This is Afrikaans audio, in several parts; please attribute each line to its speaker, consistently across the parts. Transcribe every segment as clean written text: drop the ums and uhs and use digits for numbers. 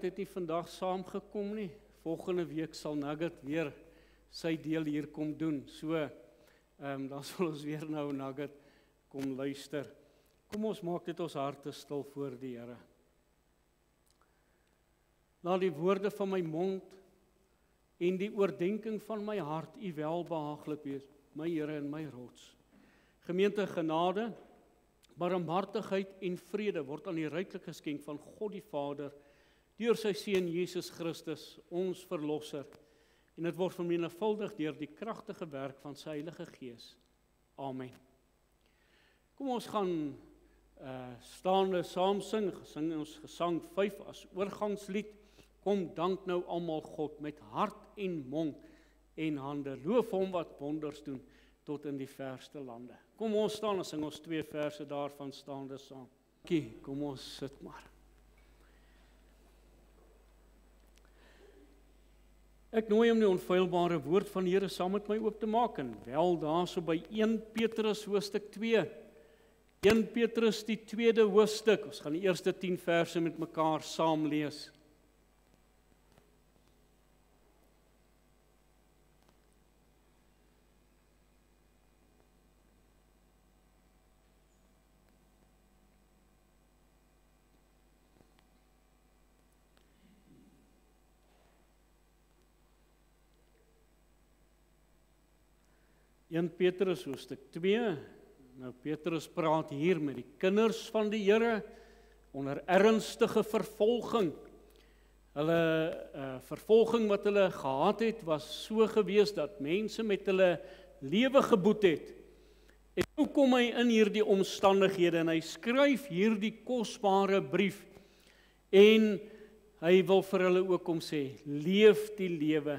Speaker 1: Het nie vandag saamgekom nie. Volgende week sal Nugget weer sy deel hier kom doen. So, dan sal ons weer nou Nugget kom luister. Kom ons maak dit ons harte stil voor die Here. Laat die woorde van my mond en die oordenking van my hart U welbehaaglik wees, my Here en my rots. Gemeente, genade, barmhartigheid en vrede word aan die ryklik geskenk van God die Vader deur sy Seun Jesus Christus, ons verlosser, en dit word vermenigvuldig deur die kragtige werk van sy Heilige Gees. Amen. Kom ons gaan staande saam sing ons gesang 5 as oorgangslied. Kom dank nou almal God met hart en mond en hande. Loof hom wat wonders doen tot in die verste lande. Kom ons staan en sing ons 2 verse daarvan staande saam. Kom ons sit maar. Ek nooi hom die onfeilbare woord van die Here saam met my oop te maak en wel daarso by 1 Petrus hoofstuk 2. 1 Petrus die 2de hoofstuk. Ons gaan die eerste 10 verse met mekaar saam lees. Petrus hoofstuk 2, nou Petrus praat hier met die kinders van die Here onder ernstige vervolging. Hulle vervolging wat hulle gehad het was so gewees dat mense met hulle lewe geboet het. En nou kom hy in hierdie omstandighede en hy skryf hierdie kosbare brief en hy wil vir hulle ook kom sê, leef die lewe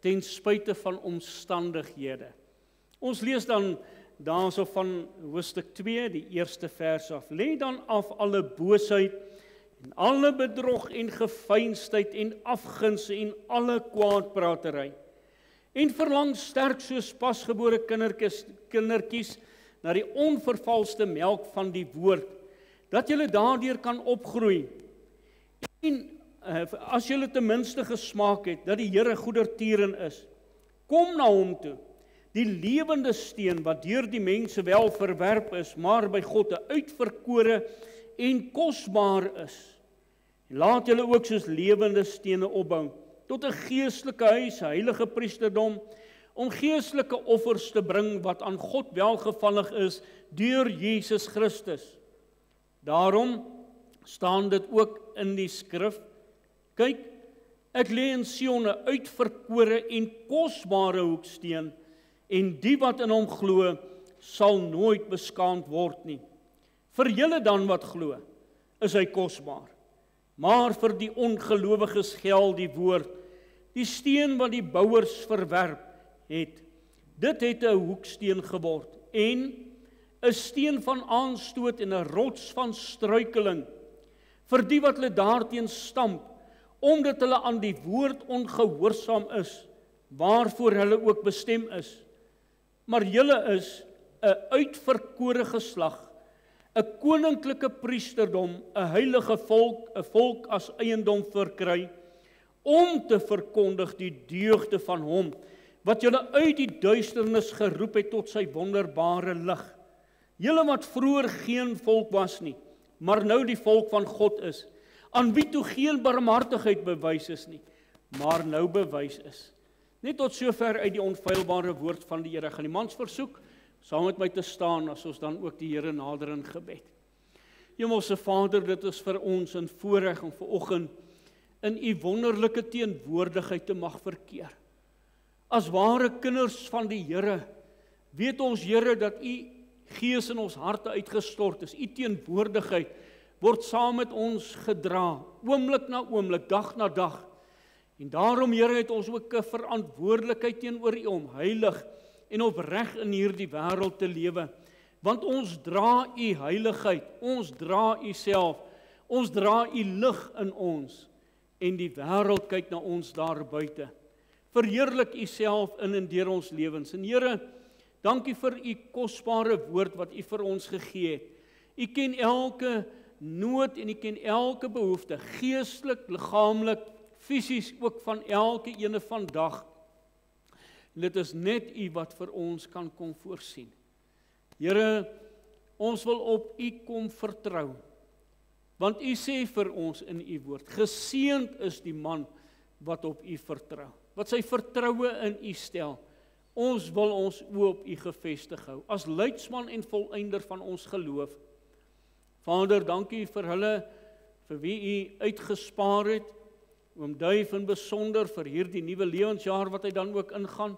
Speaker 1: ten spyte van omstandighede. Ons lees dan daarso van hoofstuk 2, die eerste vers af. Lê dan af alle boosheid en alle bedrog en geveinsdheid en afguns en alle kwaadpratery. En verlang sterk soos pasgebore kindertjies na die onvervalste melk van die woord, dat julle daardeur kan opgroei. En as julle ten minste gesmaak het dat die Here goedertierend is, kom na hom toe. Die lewende steen wat deur die mense wel verwerp is, maar by God 'n uitverkore en kosbaar is. En laat julle ook soos lewende stene opbou tot 'n geestelike huis, heilige priesterdom, om geestelike offers te bring wat aan God welgevallig is deur Jesus Christus. Daarom staan dit ook in die skrif: kyk, ek lê in Sion 'n uitverkore en kosbare hoeksteen, en die wat in hom glo, sal nooit beskaamd word nie. Vir julle dan wat glo, is hy kosbaar. Maar vir die ongelowiges geld die woord, die steen wat die bouers verwerp het. Dit het 'n hoeksteen geword, en 'n steen van aanstoot en 'n rots van struikeling. Vir die wat hulle daarteen stamp, omdat hulle aan die woord ongehoorsaam is, waarvoor hulle ook bestem is. Maar julle is 'n uitverkore geslag, 'n koninklike priesterdom, 'n heilige volk, 'n volk as eiendom verkry, om te verkondig die deugde van hom, wat julle uit die duisternis geroep het tot sy wonderbare lig. Julle wat vroeër geen volk was nie, maar nou die volk van God is, aan wie toe geen barmhartigheid bewys is nie, maar nou bewys is. Net tot sover uit die onfeilbare woord van die Here. Gaan die mans versoek saam met my te staan as ons dan ook die Here nader in gebed. Hemelse Vader, dit is vir ons 'n voorreg om vanoggend in U wonderlike teenwoordigheid te mag verkeer. As ware kinders van die Here, weet ons Here dat U Gees in ons harte uitgestort is. U teenwoordigheid word saam met ons gedra, oomblik na oomblik, dag na dag. En daarom, Here, het ons ook 'n verantwoordelikheid teenoor U om heilig en opreg in hierdie wêreld te lewe. Want ons dra U heiligheid, ons dra U self, ons dra U lig in ons. En die wêreld kyk na ons daar buite. Verheerlik U self in en deur ons lewens. En Here, dankie vir U kosbare woord wat U vir ons gegee het. U ken elke nood en U ken elke behoefte, geestelik, liggaamlik, fisies, ook van elke ene vandag. En dit is net U wat vir ons kan kom voorsien. Here, ons wil op U kom vertrou, want U sê vir ons in U woord, geseënd is die man wat op U vertrou, wat sy vertroue in U stel. Ons wil ons oë op U gefestig hou, as leidsman en volëinder van ons geloof. Vader, dankie vir hulle, vir wie U uitgespaar het, oom Duif in besonder vir hierdie nuwe lewensjaar wat hy dan ook ingaan,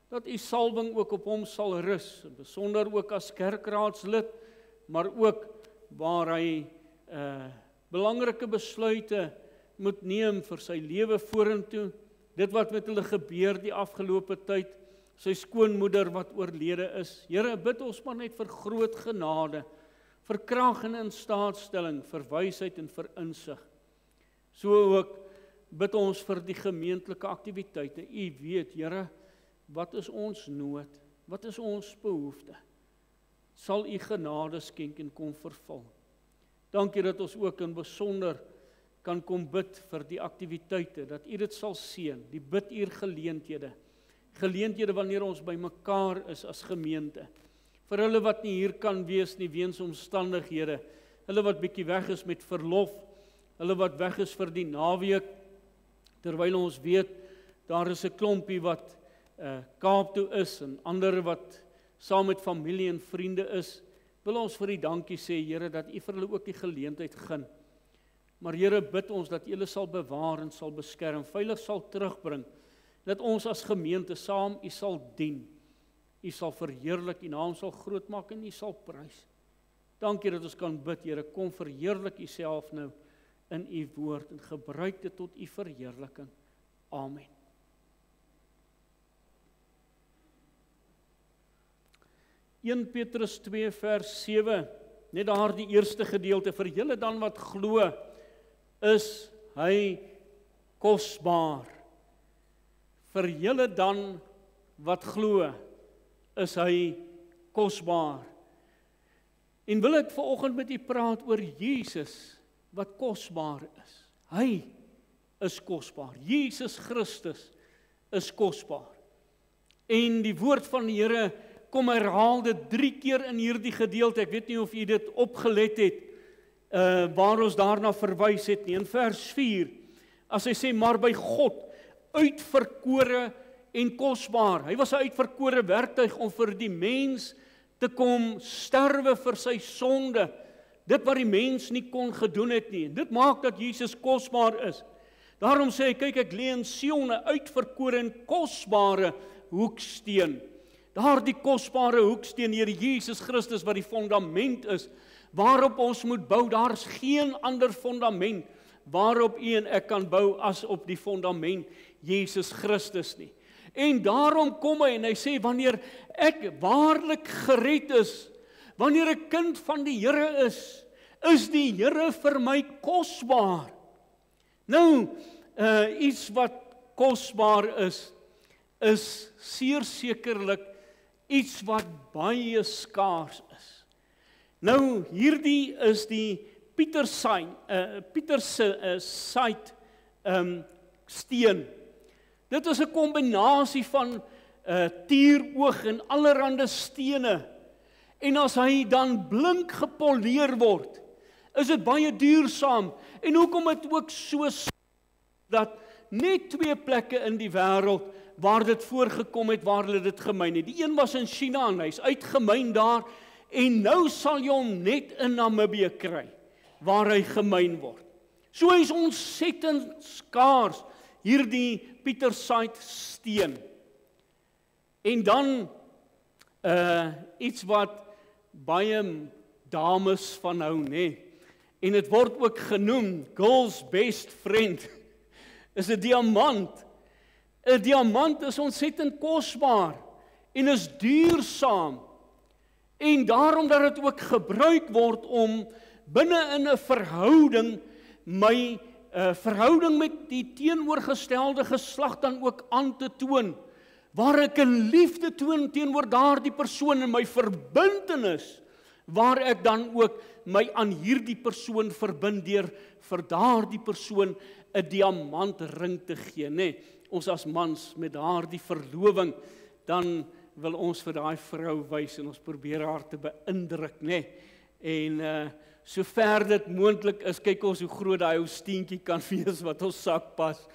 Speaker 1: dat U salwing ook op hom sal rus, en besonder ook as kerkraadslid, maar ook waar hy belangrike besluite moet neem vir sy lewe vorentoe, dit wat met hulle gebeur die afgelope tyd, sy skoonmoeder wat oorlede is. Here, bid ons maar net vir groot genade, vir krag en instaatstelling, vir wysheid en vir insig. So ook bid ons vir die gemeentelike aktiwiteite. U weet, Here, wat is ons nood? Wat is ons behoefte? Sal U genade skenk en kom vervul. Dankie dat ons ook in besonder kan kom bid vir die aktiwiteite, dat U dit sal seën, die biduur geleenthede wanneer ons by mekaar is as gemeente. Vir hulle wat nie hier kan wees nie weens omstandighede, hulle wat bietjie weg is met verlof, hulle wat weg is vir die naweek, terwyl ons weet, daar is 'n klompie wat Kaap toe is, en ander wat saam met familie en vriende is, wil ons vir U dankie sê, Here, dat U vir hulle ook die geleentheid gun. Maar Here, bid ons dat U hulle sal bewaar en sal beskerm, veilig sal terugbring, dat ons as gemeente saam U sal dien. U sal verheerlik, U naam sal groot maak en U sal prys. Dankie dat ons kan bid, Here, kom verheerlik U self nou in U woord en gebruik dit tot U verheerliking. Amen. Petrus 2 vers 7, net daar die eerste gedeelte, vir julle dan wat glo, is hy kosbaar. Vir julle dan wat glo, is hy kosbaar. En wil ek vanoggend met U praat oor Jesus wat kosbaar is. Hy is kosbaar. Jesus Christus is kosbaar. En die woord van die Here kom herhaal dit 3 keer in hierdie gedeelte. Ek weet nie of U dit opgelet het, waar ons daarna verwys het nie. In vers 4, as hy sê, maar by God, uitverkore en kosbaar. Hy was 'n uitverkore werktuig om vir die mens te kom sterwe vir sy sonde. Dit wat die mens nie kon gedoen het nie. Dit maak dat Jesus kosbaar is. Daarom sê hy, kyk, ek lê in Sion 'n uitverkore en kosbare hoeksteen. Daardie kosbare hoeksteen, Here Jesus Christus, wat die fondament is, waarop ons moet bou. Daar is geen ander fondament waarop U en ek kan bou as op die fondament Jesus Christus nie. En daarom kom hy en hy sê, wanneer ek waarlik gered is, wanneer ek kind van die Here is die Here vir my kosbaar. Nou, iets wat kosbaar is seer sekerlik iets wat baie skaars is. Nou, hierdie is die Pieterse steen. Dit is 'n kombinasie van tieroog en allerlei stene. En as hy dan blink gepoleer word, is dit baie duursaam. En hoekom dit ook so dat net 2 plekke in die wêreld waar dit voorgekom het, waar hulle dit gemyn het. Die een was in China en hy's uitgemyn daar, en nou sal jy hom net in Namibië kry, waar hy gemyn word. So is ontsettend skaars hierdie Pietersite steen. En dan iets wat baie dames van hou, nê. En dit word ook genoem girls best friend. Is 'n diamant. 'n Diamant is ontsettend kosbaar en is duursaam. En daarom dat dit ook gebruik word om binne in 'n verhouding my verhouding met die teenoorgestelde geslag dan ook aan te toon, waar ek 'n liefde toon teenoor daardie persoon en my verbintenis waar ek dan ook my aan hierdie persoon verbind deur vir daardie persoon 'n diamantring te gee, nê. Ons as mans met daardie verloving, dan wil ons vir daai vrou wys en ons probeer haar te beïndruk, nê. En sover dit moontlik is, kyk ons hoe groot daai ou steentjie kan wees wat ons sak pas.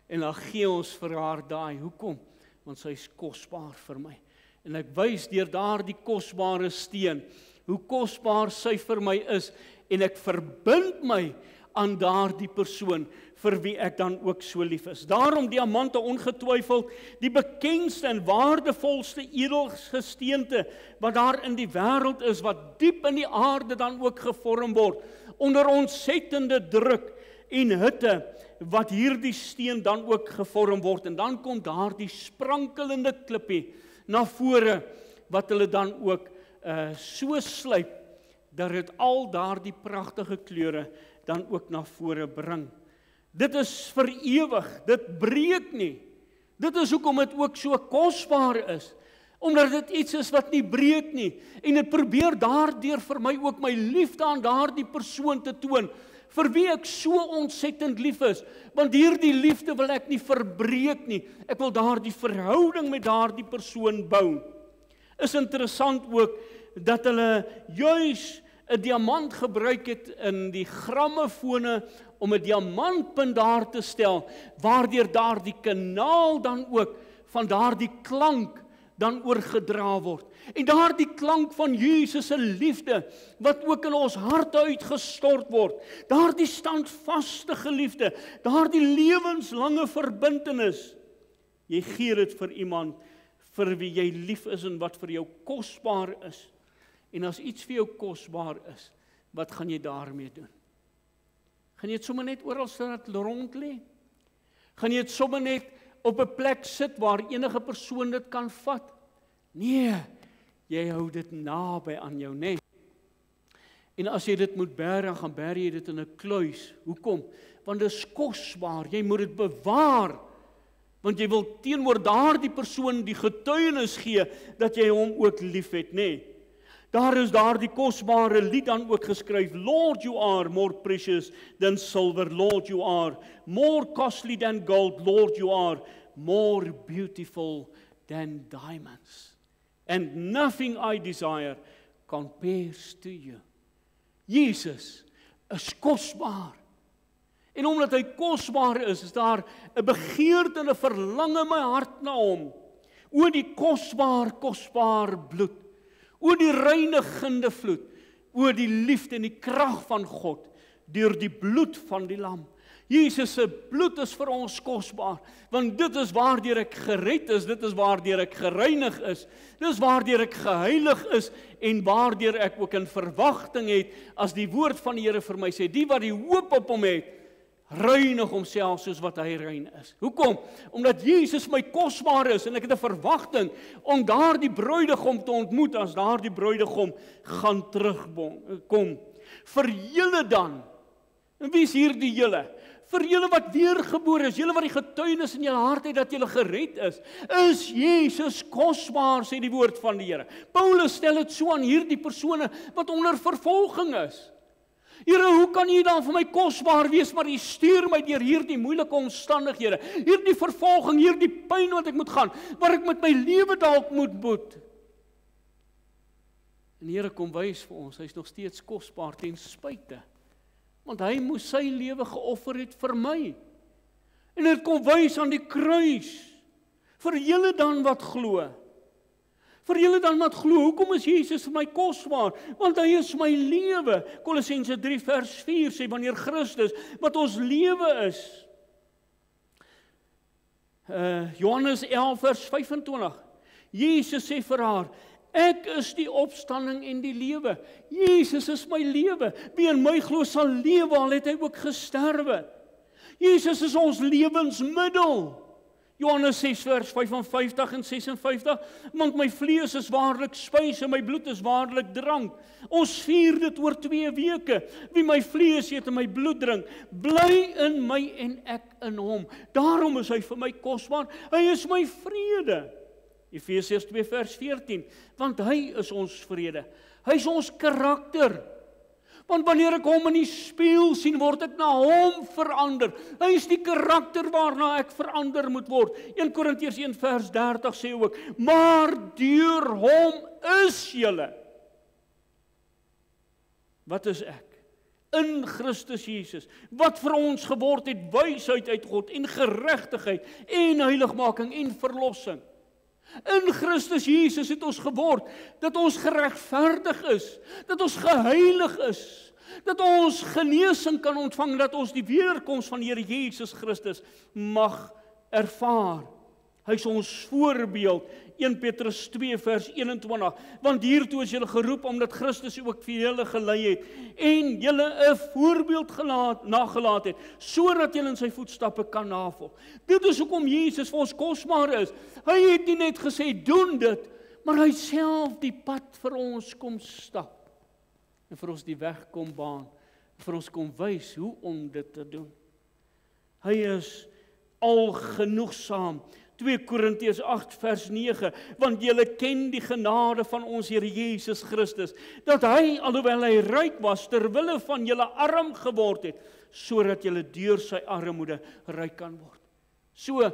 Speaker 1: En dan gee ons vir haar daai. Hoekom? Want sy is kosbaar vir my. En ek wys deur daardie kosbare steen hoe kosbaar sy vir my is, en ek verbind my aan daardie persoon vir wie ek dan ook so lief is. Daarom diamante ongetwyfeld die bekendste en waardevolste edelgesteente wat daar in die wêreld is, wat diep in die aarde dan ook gevorm word, onder ontsettende druk en hitte, wat hierdie steen dan ook gevorm word, en dan kom daardie sprankelende klippie na vore, wat hulle dan ook so slyp, dat dit al daardie pragtige kleure dan ook na vore bring. Dit is vir ewig, dit breek nie. Dit is hoekom dit ook so kosbaar is, omdat dit iets is wat nie breek nie, en dit probeer daardeur vir my ook my liefde aan daardie persoon te toon, vir wie ek so ontsettend lief is, want hierdie liefde wil ek nie verbreek nie, ek wil daardie verhouding met daardie persoon bou. Is interessant ook, dat hulle juis 'n diamant gebruik het in die grammofone, om 'n diamantpunt daar te stel, waardeur daardie kanaal dan ook, van daardie klank, dan oorgedra word. En daardie klank van Jesus se liefde, wat ook in ons harte uitgestort word, daardie standvaste liefde, daardie lewenslange verbintenis, jy gee dit vir iemand, vir wie jy lief is, en wat vir jou kosbaar is. En as iets vir jou kosbaar is, wat gaan jy daarmee doen? Gaan jy dit sommer net oral laat rond lê? Gaan jy dit sommer net op 'n plek sit waar enige persoon dit kan vat? Nee, jy hou dit naby aan jou, nê? En as jy dit moet bære, dan gaan bære jy dit in 'n kluis. Hoekom? Want dit is kosbaar, jy moet dit bewaar, want jy wil teenoor daardie persoon die getuienis gee, dat jy hom ook lief het, nê? Daar is daardie kosbare lied dan ook geskryf, Lord, you are more precious than silver, Lord, you are more costly than gold, Lord, you are more beautiful than diamonds. And nothing I desire compares to you. Jesus is kosbaar. En omdat hy kosbaar is daar 'n begeerte en 'n verlang in my hart na hom. O die kosbaar bloed. O die reinigende vloed, o die liefde en die krag van God, deur die bloed van die lam. Jesus se bloed is vir ons kosbaar, want dit is waardeur ek gered is, dit is waardeur ek gereinig is, dit is waardeur ek geheilig is, en waardeur ek ook in verwagting het, as die woord van die Here vir my sê, die wat die hoop op hom het, reinig homself soos wat hy rein is. Hoekom? Omdat Jesus my kosbaar is, en ek het 'n verwagting om daardie bruidegom te ontmoet, as daardie bruidegom gaan terugkom. Vir julle dan, en wie is hier die julle? Vir julle wat weergebore is, julle wat die getuienis in julle hart het dat julle gered is Jesus kosbaar, sê die woord van die Here. Paulus stel dit so aan hierdie persone wat onder vervolging is. Here, hoe kan U dan vir my kosbaar wees, maar U stuur my deur hierdie moeilike omstandighede, hierdie vervolging, hierdie pyn wat ek moet gaan, waar ek met my lewe dalk moet boet. En die Here kom wys vir ons, hy is nog steeds kosbaar ten spyte, want hy moes sy lewe geoffer het vir my. En dit kom wys aan die kruis, vir julle dan wat glo. Vir julle dan wat glo, hoekom is Jesus vir my kosbaar? Want hy is my lewe. Kolossense 3 vers 4 sê, wanneer Christus, wat ons lewe is. Johannes 11 vers 25, Jesus sê vir haar, ek is die opstanding en die lewe. Jesus is my lewe. Wie in my glo sal lewe, al het hy ook gesterwe. Jesus is ons lewensmiddel. Johannes 6 vers 55 en 56, want my vlees is waarlik spys en my bloed is waarlik drank. Ons vier dit oor 2 weke. Wie my vlees eet en my bloed drink, bly in my en ek in hom. Daarom is hy vir my kosbaar. Hy is my vrede. Efesiërs 2 vers 14, want hy is ons vrede. Hy is ons karakter. Want wanneer ek hom in die spieël sien, word ek na hom verander. Hy is die karakter waarna ek verander moet word. 1 Korintiërs 1 vers 30 sê ook, maar deur hom is julle. Wat is ek? In Christus Jesus, wat vir ons geword het, wysheid uit God, en geregtigheid, en heiligmaking, en verlossing. In Christus Jesus het ons geword, dat ons geregverdig is, dat ons geheilig is, dat ons genesing kan ontvang, dat ons die weerkoms van Here Jesus Christus mag ervaar. Hy is ons voorbeeld, 1 Petrus 2 vers 21, want hiertoe is julle geroep, omdat Christus ook vir julle gelei het, en julle 'n voorbeeld nagelaat het, sodat julle in sy voetstappe kan navolg. Dit is hoekom Jesus vir ons kosbaar is. Hy het nie net gesê, doen dit, maar hy self die pad vir ons kom stap, en vir ons die weg kom baan, vir ons kom wys hoe om dit te doen. Hy is algenoegsaam. 2 Korintiërs 8 vers 9, want julle ken die genade van ons Here Jesus Christus, dat hy, alhoewel hy ryk was, terwille van julle arm geword het, sodat julle deur sy armoede ryk kan word. So,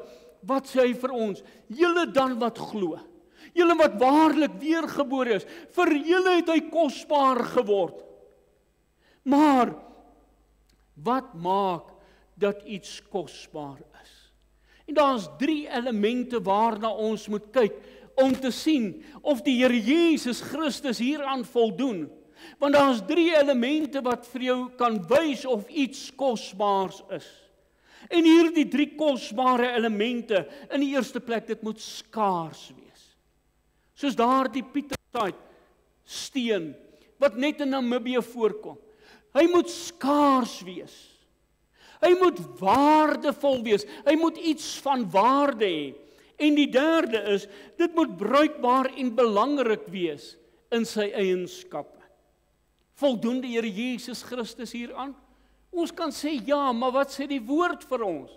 Speaker 1: wat sê hy vir ons? Julle dan wat glo, julle wat waarlik weergebore is, vir julle het hy kosbaar geword. Maar, wat maak dat iets kosbaar is? En daar is 3 elemente waarna ons moet kyk, om te sien of die Here Jesus Christus hieraan voldoen. Want daar is 3 elemente wat vir jou kan wys of iets kosbaars is. En hierdie 3 kosbare elemente, in die eerste plek, dit moet skaars wees. Soos daardie pietersite steen, wat net in Namibië voorkom. Hy moet skaars wees. Hy moet waardevol wees, hy moet iets van waarde hê. En die derde is, dit moet bruikbaar en belangrik wees in sy eienskappe. Voldoen die Here Jesus Christus hieraan? Ons kan sê ja, maar wat sê die woord vir ons?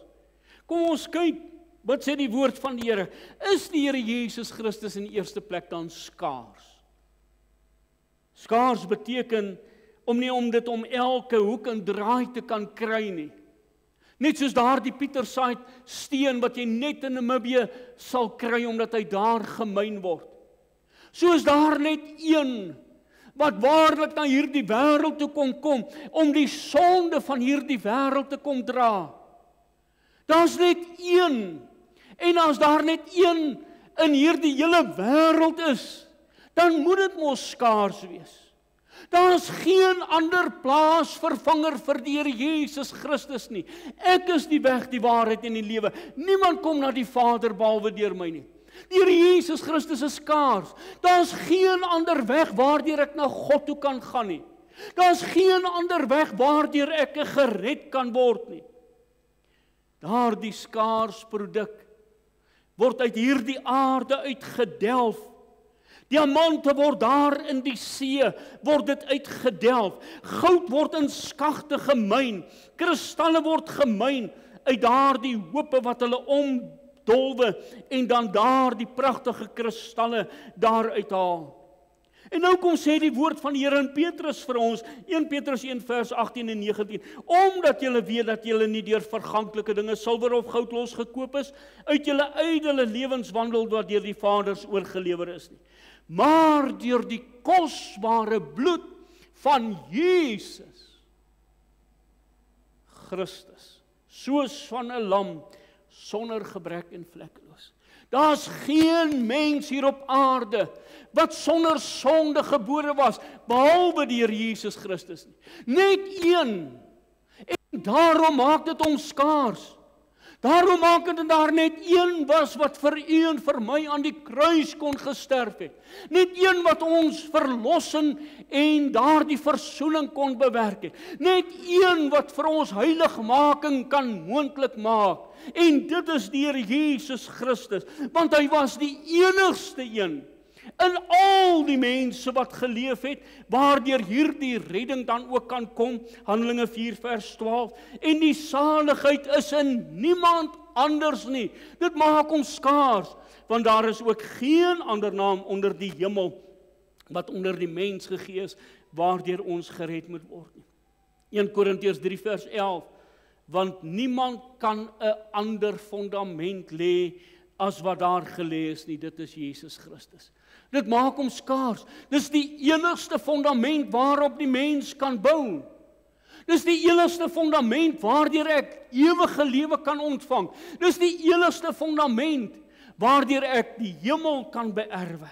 Speaker 1: Kom ons kyk, wat sê die woord van die Here? Is die Here Jesus Christus in die eerste plek dan skaars? Skaars beteken om dit om elke hoek en draai te kan kry nie. Net soos daardie pietersite steen wat jy net in Namibië sal kry omdat hy daar gemyn word. Soos daar net een wat waarlik na hierdie wêreld toe kom om die sonde van hierdie wêreld te kom dra. Daar's net een. En as daar net een in hierdie hele wêreld is, dan moet dit mos skaars wees. Daar is geen ander plaasvervanger vir die Here Jesus Christus nie. Ek is die weg, die waarheid en die lewe. Niemand kom na die Vader behalwe deur my nie. Die Here Jesus Christus is skaars. Daar is geen ander weg waardeur ek na God toe kan gaan nie. Daar is geen ander weg waardeur ek gered kan word nie. Daardie skaars produk word uit hierdie aarde uitgedelf. Diamante word daar in die see, word dit uitgedelf. Goud word in skagte gemyn. Kristalle word gemyn uit daardie hope wat hulle omdolwe en dan daar die pragtige kristalle daar uithaal. En nou kom sê die woord van die Here in Petrus vir ons, 1 Petrus 1 vers 18 en 19, omdat julle weet dat julle nie deur verganklike dinge, silwer of goud losgekoop is, uit julle ydelle lewenswandel wat deur die Vaders oorgelewer is nie, maar deur die kosbare bloed van Jesus Christus, soos van 'n lam, sonder gebrek en vlekkeloos. Daar's geen mens hier op aarde wat sonder sonde gebore was, behalwe die Here Jesus Christus nie. Net een. En daarom maak dit hom skaars. Daarom maak dit daar net een was wat vir u en vir my aan die kruis kon gesterf het. Net een wat ons verlossing en daardie versoening kon bewerk het. Net een wat vir ons heiligmaking kan moontlik maak. En dit is die Here Jesus Christus, want hy was die enigste een in al die mense wat geleef het, waardeur hierdie redding dan ook kan kom, Handelinge 4 vers 12, en die saligheid is in niemand anders nie. Dit maak hom skaars, want daar is ook geen ander naam onder die hemel wat onder die mens gegee is, waardeur ons gered moet word nie. 1 Korintiërs 3 vers 11, want niemand kan 'n ander fundament lê as wat daar gelê is nie, dit is Jesus Christus. Dit maak hom skaars. Dis die enigste fundament waarop die mens kan bou. Dis die enigste fundament waardeur ek ewige lewe kan ontvang. Dis die enigste fundament waardeur ek die hemel kan beerwe.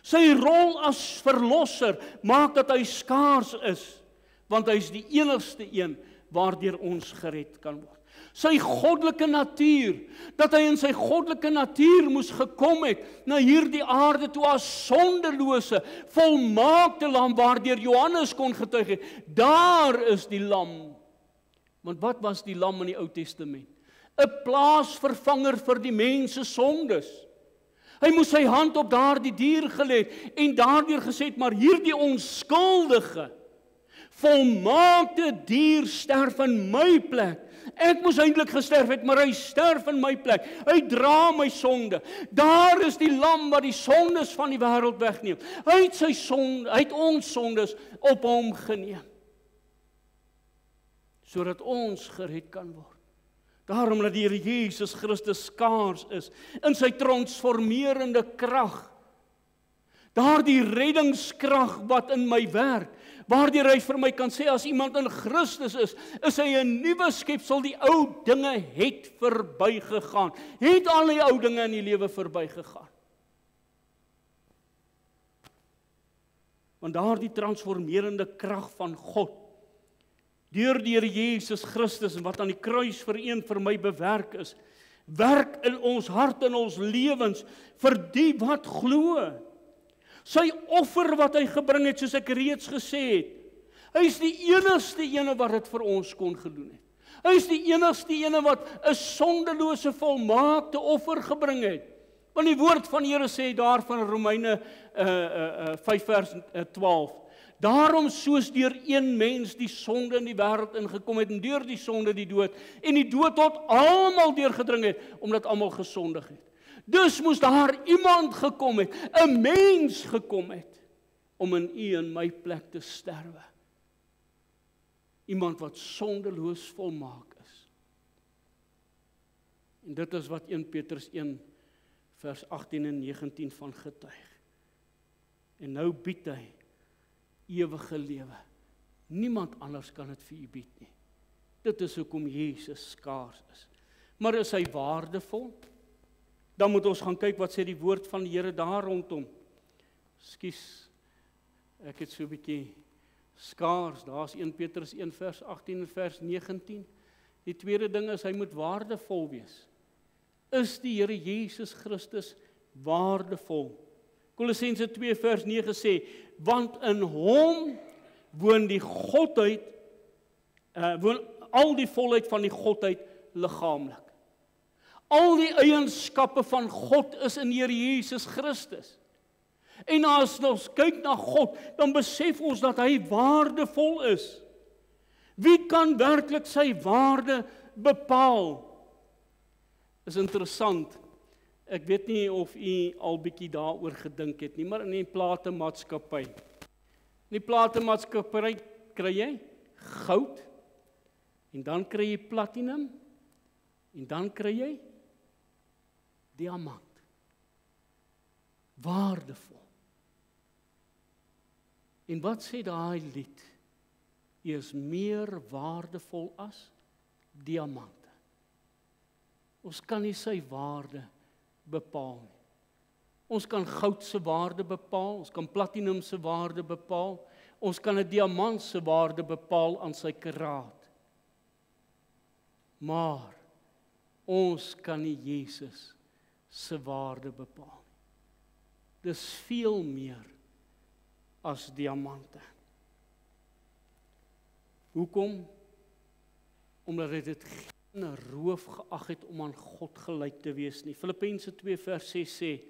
Speaker 1: Sy rol as verlosser maak dat hy skaars is, want hy is die enigste een waardeur ons gered kan word. Sy goddelike natuur, dat hy in sy goddelike natuur moes gekom het na hierdie aarde toe as sondelose, volmaakte lam waardeur Johannes kon getuig het. Daar is die lam. Want wat was die lam in die Ou Testament? 'n plaasvervanger vir die mens se sondes. Hy moes sy hand op daardie dier gelê het en daardeur gesê het, maar hierdie onskuldige, volmaakte dier sterf in my plek. Ek moes eintlik gesterf het, maar hy sterf in my plek. Hy dra my sonde. Daar is die lam wat die sondes van die wêreld wegneem. Hy het ons sondes op hom geneem, sodat ons gered kan word. Daarom dat die Here Jesus Christus skaars is in sy transformerende krag. Daardie reddingskrag wat in my werk, waardeur hy vir my kan sê, as iemand in Christus is hy 'n nuwe skepsel, die ou dinge het verbygegaan. Het al die ou dinge in die lewe verbygegaan. Want daardie transformerende krag van God, deur die Here Jesus Christus, wat aan die kruis vir een vir my bewerk is, werk in ons hart en ons lewens vir die wat glo. Sy offer wat hy gebring het, soos ek reeds gesê het, hy is die enigste ene wat dit vir ons kon gedoen het. Hy is die enigste ene wat 'n sondelose, volmaakte offer gebring het. Want die woord van die Here sê daar van Romeine 5 vers 12, daarom soos deur een mens die sonde in die wêreld ingekom het, en deur die sonde die dood, en die dood tot almal deurgedring het, omdat almal gesondig het. Dus moes daar iemand gekom het, 'n mens gekom het, om in u en my plek te sterwe. Iemand wat sondeloos volmaak is. En dit is wat 1 Petrus 1 vers 18 en 19 van getuig. En nou bied hy ewige lewe. Niemand anders kan dit vir u bied nie. Dit is hoekom Jesus skaars is. Maar is hy waardevol? Dan moet ons gaan kyk wat sê die woord van die Here daar rondom. Ekskuus, ek het so 'n bietjie skaars. Daar's 1 Petrus 1 vers 18 en vers 19. Die tweede ding is, hy moet waardevol wees. Is die Here Jesus Christus waardevol? Kolossense 2 vers 9 sê, want in hom woon die godheid, woon al die volheid van die godheid liggaamlik. Al die eienskappe van God is in die Here Jesus Christus. En as ons kyk na God, dan besef ons dat hy waardevol is. Wie kan werklik sy waarde bepaal? Is interessant. Ek weet nie of u al bietjie daaroor gedink het nie, maar in die platemaatskappy. In die platemaatskappy kry jy goud, en dan kry jy platinum, en dan kry jy diamant. Waardevol. En wat sê daai lied? U is meer waardevol as diamante. Ons kan nie sy waarde bepaal nie. Ons kan goud se waarde bepaal, ons kan platinum se waarde bepaal, ons kan 'n diamant se waarde bepaal aan sy karaat. Maar ons kan nie Jesus se waarde bepaal nie. Dis veel meer as diamante. Hoekom? Omdat hy dit geen roof geag het om aan God gelyk te wees nie. Filippense 2 vers 6 sê,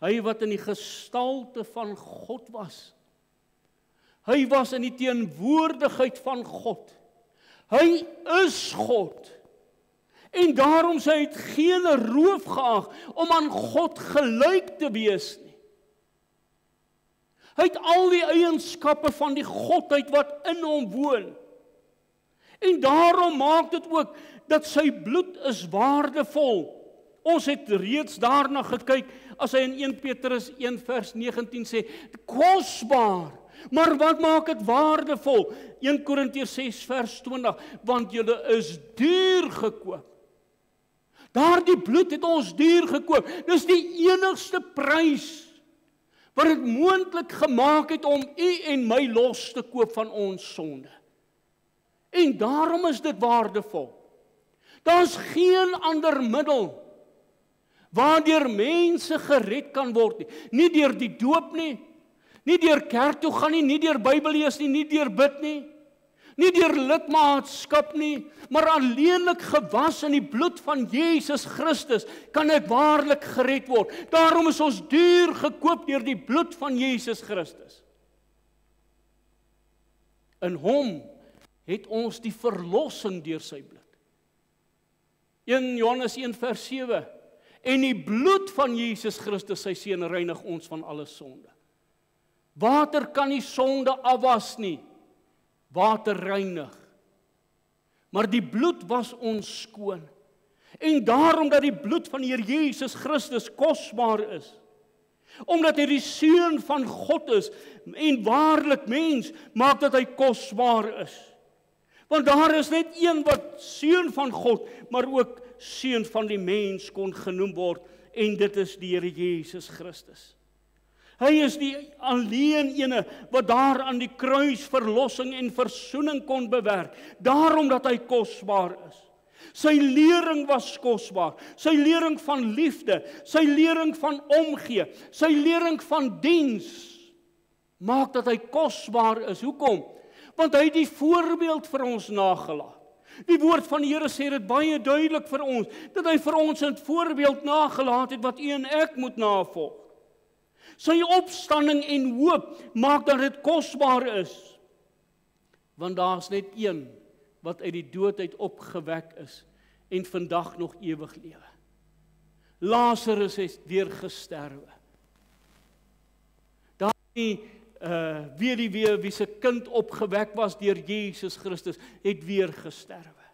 Speaker 1: hy wat in die gestalte van God was, hy was in die teenwoordigheid van God, hy is God, en daarom sê hy het geen roof geag om aan God gelyk te wees nie. Hy het al die eienskappe van die Godheid wat in hom woon. En daarom maak dit ook dat sy bloed is waardevol. Ons het reeds daarna gekyk as hy in 1 Petrus 1 vers 19 sê, kosbaar, maar wat maak dit waardevol? 1 Korintiërs 6 vers 20, want julle is duur gekoop. Daardie bloed het ons duur gekoop. Dis die enigste prys wat dit moontlik gemaak het om u en my los te koop van ons sonde. En daarom is dit waardevol. Daar's geen ander middel waardeur mense gered kan word nie. Nie deur die doop nie, nie deur kerk toe gaan nie deur Bybel lees nie deur bid nie deur lidmaatskap nie, maar alleenlik gewas in die bloed van Jesus Christus kan ek waarlik gered word. Daarom is ons duur gekoop deur die bloed van Jesus Christus. In hom het ons die verlossing deur sy bloed. 1 Johannes 1 vers 7, en die bloed van Jesus Christus, sy seun, reinig ons van alle sonde. Water kan nie sonde afwas nie, water reinig. Maar die bloed was ons skoon. En daarom dat die bloed van die Here Jesus Christus kosbaar is, omdat hy die seun van God is, en waarlik mens, maak dat hy kosbaar is. Want daar is net een wat seun van God, maar ook seun van die mens kon genoem word, en dit is die Here Jesus Christus. Hy is die alleen ene wat daar aan die kruis verlossing en versoening kon bewerk, daarom dat hy kosbaar is. Sy lering was kosbaar, sy lering van liefde, sy lering van omgee, sy lering van diens, maak dat hy kosbaar is. Hoekom? Want hy het die voorbeeld vir ons nagelaat. Die woord van die Here sê dit baie duidelik vir ons, dat hy vir ons 'n voorbeeld nagelaat het wat u en ek moet navolg. Sy opstanding en hoop maak dat dit kosbaar is. Want daar's net een wat uit die dood uit opgewek is en vandag nog ewig lewe. Lazarus het weer gesterwe. Daardie weduwee wie se kind opgewek was deur Jesus Christus, het weer gesterwe.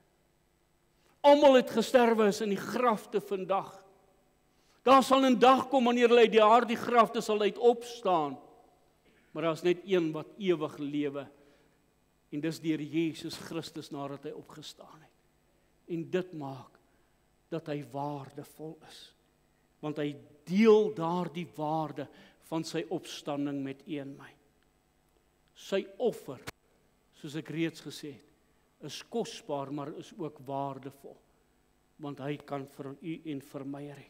Speaker 1: Almal het gesterwe is in die grafte vandag. Daar sal 'n dag kom wanneer hulle uit daardie grafte sal uit opstaan. Maar daar's net een wat ewig lewe. En dis deur Jesus Christus nadat hy opgestaan het. En dit maak dat hy waardevol is. Want hy deel daardie waarde van sy opstanding met u en my. Sy offer, soos ek reeds gesê het, is kosbaar, maar is ook waardevol. Want hy kan vir u en vir my red.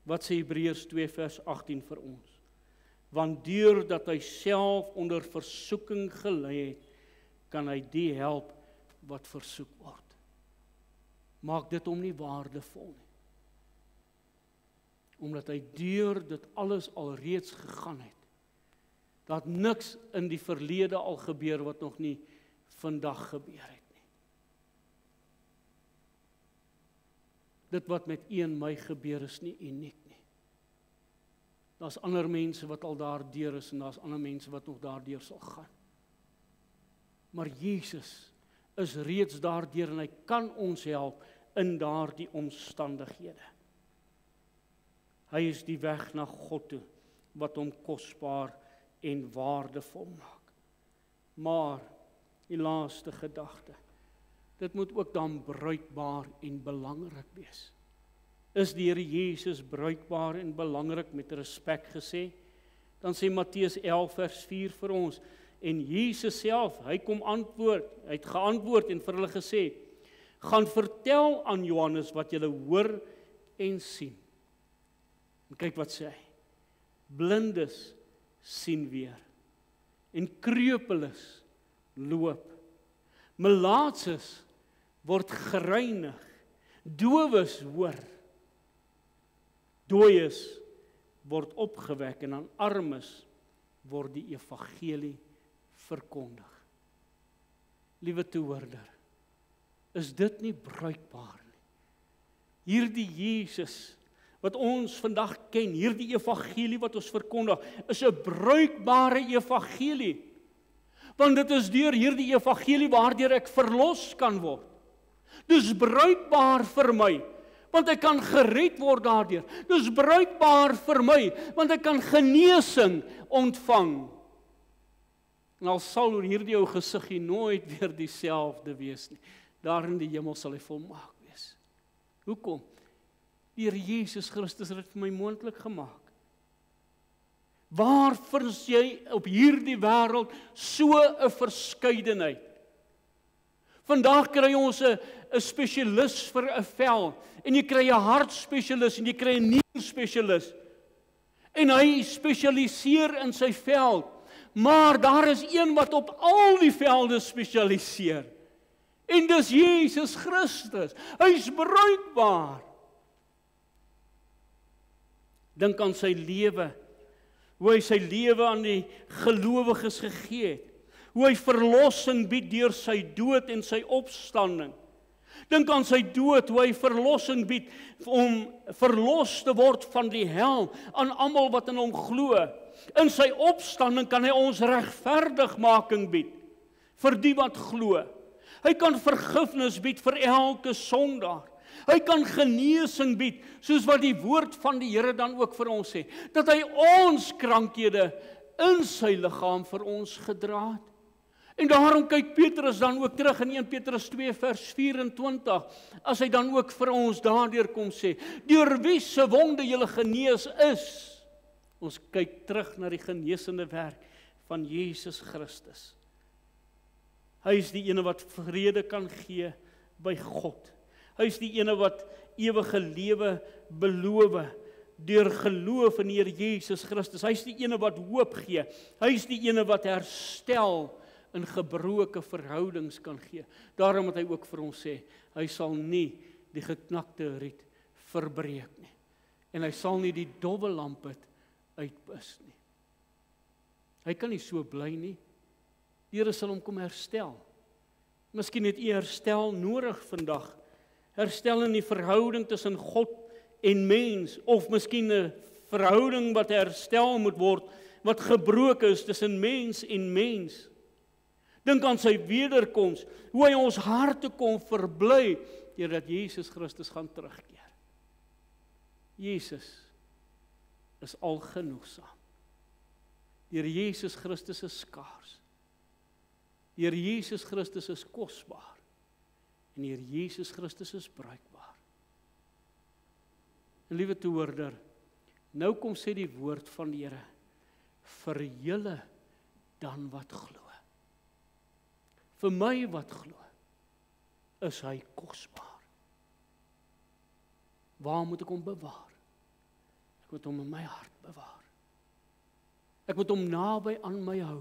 Speaker 1: Wat sê Hebreërs 2 vers 18 vir ons? Want deurdat hy self onder versoeking gelei het, kan hy die help wat versoek word. Maak dit hom nie waardevol nie. Omdat hy deur dit alles alreeds gegaan het. Dat niks in die verlede al gebeur wat nog nie vandag gebeur het nie. Dit wat met u en my gebeur is nie uniek nie. Daar's ander mense wat al daardeur is en daar's ander mense wat nog daardeur sal gaan. Maar Jesus is reeds daardeur en hy kan ons help in daardie omstandighede. Hy is die weg na God toe wat hom kosbaar en waardevol maak. Maar die laaste gedagte, dit moet ook dan bruikbaar en belangrik wees. Is die Here Jesus bruikbaar en belangrik met respek gesê? Dan sê Matteus 11 vers 4 vir ons, en Jesus self, hy het geantwoord en vir hulle gesê, gaan vertel aan Johannes wat julle hoor en sien. En kyk wat sê hy, blindes sien weer, en kreupeles loop, melaatses word gereinig, dowes hoor, dooies word opgewek en aan armes word die evangelie verkondig. Liewe toehoorder, is dit nie bruikbaar nie? Hierdie Jesus wat ons vandag ken, hierdie evangelie wat ons verkondig, is 'n bruikbare evangelie. Want dit is deur hierdie evangelie waardeur ek verlos kan word. Dis bruikbaar vir my, want ek kan gered word daardeur. Dis bruikbaar vir my, want ek kan genesing ontvang. En al sal oor hierdie ou gesiggie nooit weer dieselfde wees nie. Daar in die hemel sal hy volmaak wees. Hoekom? Deur Jesus Christus het dit vir my moontlik gemaak. Waar vind jy op hierdie wêreld so 'n verskeidenheid? Vandag kry ons 'n spesialis vir 'n vel, en jy kry 'n hartspesialis en jy kry 'n nierspesialis. En hy spesialiseer in sy veld, maar daar is een wat op al die velde spesialiseer. En dis Jesus Christus. Hy's bruikbaar. Dink aan sy lewe, hoe hy sy lewe aan die gelowiges gegee het, hoe hy verlossing bied deur sy dood en sy opstanding. Dink aan sy dood, hoe hy verlossing bied om verlos te word van die hel aan almal wat in hom glo. In sy opstanding kan hy ons regverdigmaking bied vir die wat glo. Hy kan vergifnis bied vir elke sondaar. Hy kan genesing bied, soos wat die woord van die Here dan ook vir ons sê, dat hy ons krankhede in sy liggaam vir ons gedra het. En daarom kyk Petrus dan ook terug in 1 Petrus 2 vers 24, as hy dan ook vir ons daardeur kom sê, deur wie se wonde julle genees is. Ons kyk terug na die genesende werk van Jesus Christus. Hy is die ene wat vrede kan gee by God. Hy is die ene wat ewige lewe beloof deur geloof in die Here Jesus Christus. Hy is die ene wat hoop gee. Hy is die ene wat herstel in gebroke verhoudings kan gee. Daarom het hy ook vir ons sê, hy sal nie die geknakte riet verbreek nie. En hy sal nie die dowwe lampet uitbus nie. Hy kan nie so bly nie. Die Here sal hom kom herstel. Miskien het u herstel nodig vandag. Herstel in die verhouding tussen God en mens, of miskien 'n verhouding wat herstel moet word, wat gebroken is tussen mens en mens. Dink aan sy wederkoms, hoe hy ons harte kom verbly, deurdat Jesus Christus gaan terugkeer. Jesus is algenoegsaam. Deur Jesus Christus is skaars. Deur Jesus Christus is kosbaar. En deur Jesus Christus is bruikbaar. En liewe toehoorder, nou kom sê die woord van die Here, vir julle dan wat glo. Vir my wat glo, is hy kosbaar. Waar moet ek hom bewaar? Ek moet hom in my hart bewaar. Ek moet hom naby aan my hou.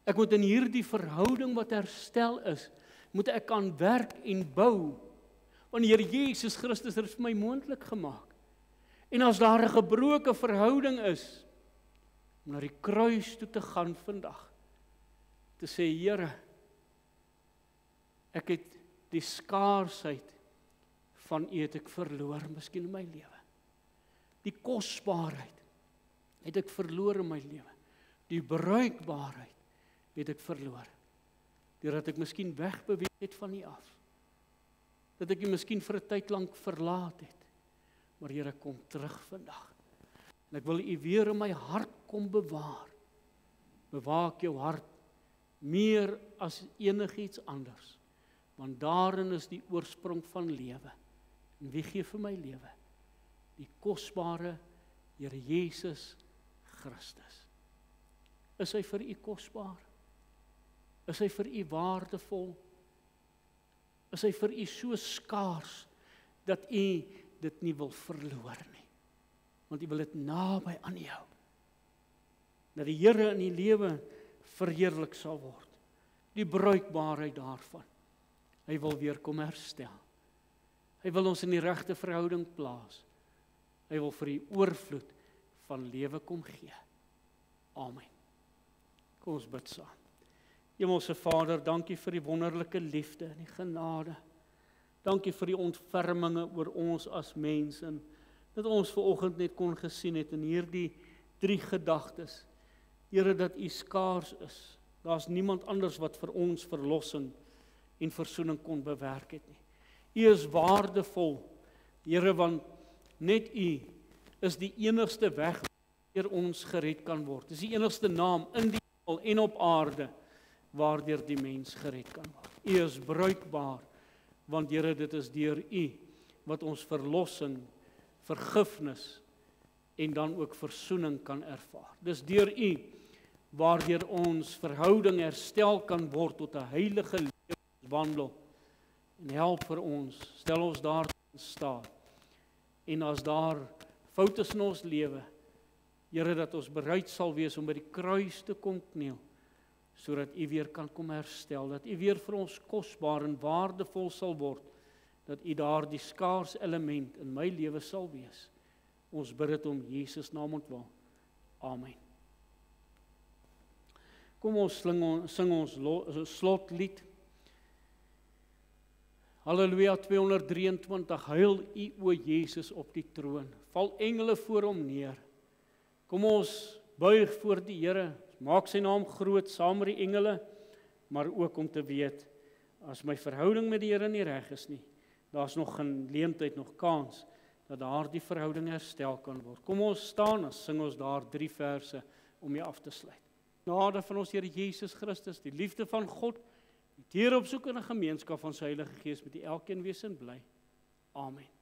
Speaker 1: Ek moet in hierdie verhouding wat herstel is, moet ek aan werk en bou. Want die Here Jesus Christus het dit vir my moontlik gemaak. En as daar 'n gebroke verhouding is, om na die kruis toe te gaan vandag, te sê, Here, ek het die skaarsheid van U het ek verloor, miskien in my lewe. Die kosbaarheid het ek verloor in my lewe. Die bruikbaarheid het ek verloor. Deurdat ek miskien wegbeweeg het van U af. Dat ek U miskien vir 'n tyd lank verlaat het. Maar Here, kom terug vandag. En ek wil U weer in my hart kom bewaar. Bewaak jou hart meer as enigiets anders. Want daarin is die oorsprong van lewe. En wie gee vir my lewe? Die kosbare Here Jesus Christus. Is hy vir U kosbaar? Is hy vir U waardevol? Is hy vir U so skaars dat U dit nie wil verloor nie? Want U wil dit naby aan U hou. Dat die Here in die lewe verheerlik sal word. Die bruikbaarheid daarvan. Hy wil weer kom herstel. Hy wil ons in die regte verhouding plaas. Hy wil vir U oorvloed van lewe kom gee. Amen. Kom ons bid saam. Hemelse Vader, dankie vir die wonderlike liefde en die genade. Dankie vir die ontferminge oor ons as mens en dat ons vanoggend net kon gesien het in hierdie 3 gedagtes. Here, dat U skaars is. Daar's niemand anders wat vir ons verlossing en versoening kon bewerk het nie. U is waardevol, Here, want net U is die enigste weg waardeur ons gered kan word. Dis die enigste naam in die hemel en op aarde waardeur die mens gered kan word. U is bruikbaar, want Here, dit is deur U wat ons verlossing, vergifnis en dan ook versoening kan ervaar. Dis deur U waardeur ons verhouding herstel kan word tot 'n heilige lewenswandel. En help vir ons, stel ons daarin staat. En as daar foute is in ons lewe, Here, dat ons bereid sal wees om by die kruis te kom kniel, sodat U weer kan kom herstel, dat U weer vir ons kosbaar en waardevol sal word, dat U daardie skaars element in my lewe sal wees. Ons bid dit om Jesus naam ontwil. Amen. Kom ons sing ons slotlied. Halleluja 223, huil U o Jesus op die troon, val engele voor hom neer. Kom ons buig voor die Here, maak sy naam groot saam met die engele, maar ook om te weet, as my verhouding met die Here nie reg is nie, daar's nog geleentheid, nog kans, dat daardie verhouding herstel kan word. Kom ons staan, en sing ons daar 3 verse om hier af te sluit. Genade van ons Here Jesus Christus, die liefde van God, die teeropsoekende gemeenskap van sy Heilige Gees met die elkeen wees en bly. Amen.